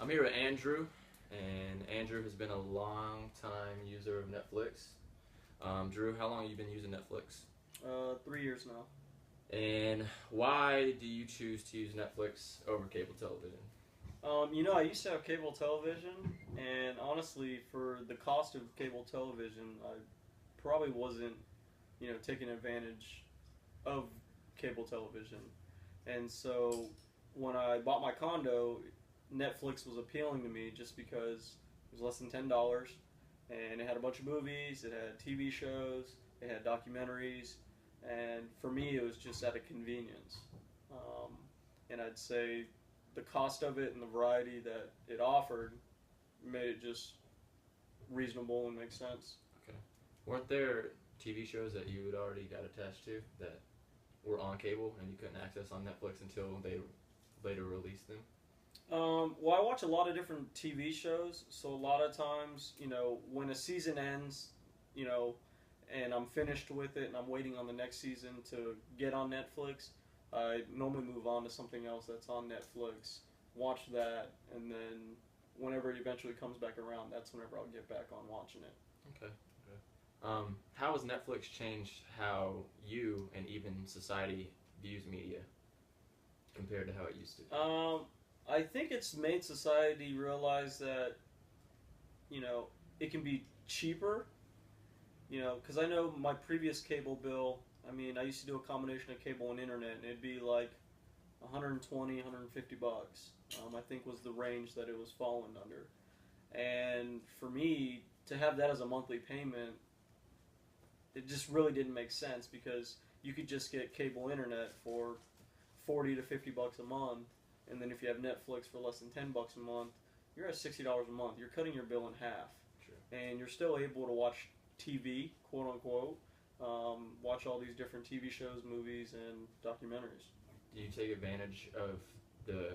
I'm here with Andrew, and Andrew has been a long time user of Netflix. Drew, how long have you been using Netflix? 3 years now. And why do you choose to use Netflix over cable television? I used to have cable television, and honestly, for the cost of cable television, I probably wasn't, taking advantage of cable television. And so when I bought my condo, Netflix was appealing to me just because it was less than $10, and it had a bunch of movies, it had TV shows, it had documentaries, and for me, it was just out of convenience. Um, and I'd say the cost of it and the variety that it offered made it just reasonable and make sense. Okay. Weren't there TV shows that you had already got attached to that were on cable and you couldn't access on Netflix until they later released them? Well, I watch a lot of different TV shows, so a lot of times, when a season ends, you know, and I'm finished with it and I'm waiting on the next season to get on Netflix, I normally move on to something else that's on Netflix, watch that, and then whenever it eventually comes back around, that's whenever I'll get back on watching it. Okay. How has Netflix changed how you and even society views media compared to how it used to? I think it's made society realize that, it can be cheaper, because I know my previous cable bill, I used to do a combination of cable and internet, and it'd be like 120, 150 bucks, I think was the range that it was falling under. And for me, to have that as a monthly payment, it just really didn't make sense because you could just get cable internet for 40 to 50 bucks a month, and then if you have Netflix for less than 10 bucks a month, you're at $60 a month. You're cutting your bill in half. Sure. And you're still able to watch TV, quote unquote, watch all these different TV shows, movies, and documentaries. Do you take advantage of the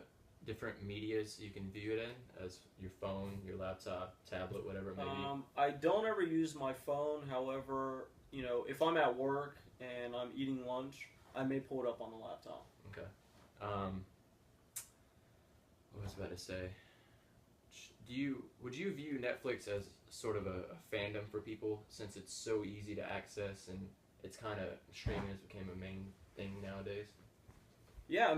different medias you can view it in, as your phone, your laptop, tablet, whatever it may be? I don't ever use my phone. However, if I'm at work and I'm eating lunch, I may pull it up on the laptop. Okay. What was I about to say? Would you view Netflix as sort of a fandom for people, since it's so easy to access and it's kind of streaming has become a main thing nowadays? Yeah,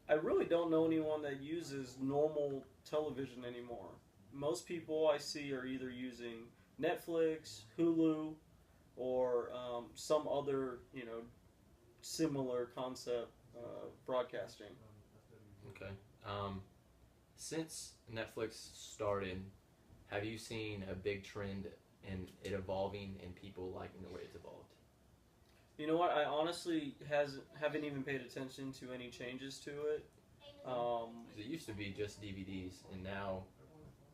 I really don't know anyone that uses normal television anymore. Most people I see are either using Netflix, Hulu, or some other, similar concept broadcasting. Okay. Since Netflix started, have you seen a big trend in it evolving and people liking the way it's evolved? You know what? I honestly haven't even paid attention to any changes to it. 'Cause it used to be just DVDs, and now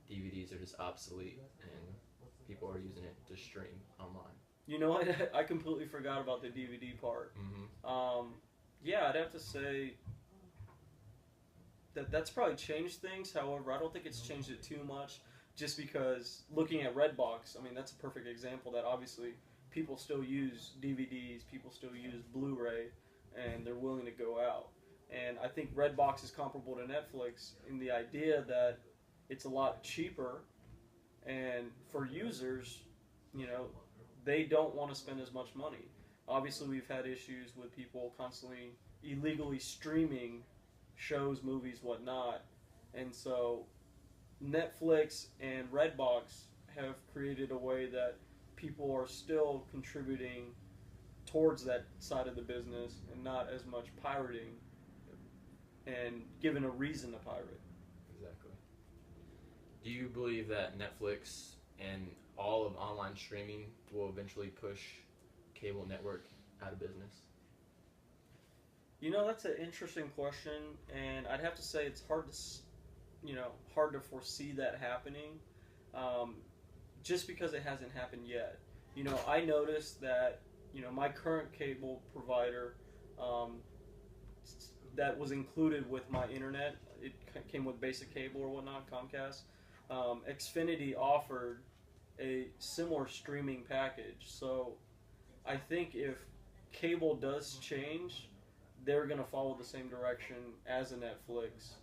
DVDs are just obsolete, and people are using it to stream online. You know what? I completely forgot about the DVD part. Mm-hmm. Yeah, I'd have to say that's probably changed things. However, I don't think it's changed it too much, just because looking at Redbox, that's a perfect example that obviously people still use DVDs, people still use Blu-ray, and they're willing to go out. And I think Redbox is comparable to Netflix in the idea that it's a lot cheaper, and for users, they don't want to spend as much money. Obviously, we've had issues with people constantly illegally streaming shows, movies, whatnot, and so Netflix and Redbox have created a way that people are still contributing towards that side of the business and not as much pirating and given a reason to pirate. Exactly. Do you believe that Netflix and all of online streaming will eventually push cable network out of business? That's an interesting question, and I'd have to say it's hard to foresee that happening, just because it hasn't happened yet. I noticed that, my current cable provider, that was included with my internet, it came with basic cable or whatnot, Comcast, Xfinity offered a similar streaming package. So I think if cable does change, they're going to follow the same direction as a Netflix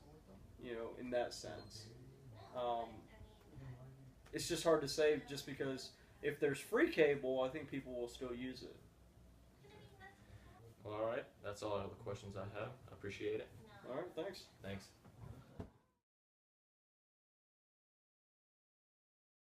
in that sense. Um, it's just hard to say, just because if there's free cable, I think people will still use it. Well, all right. That's all the questions I have. I appreciate it. All right, thanks. Thanks.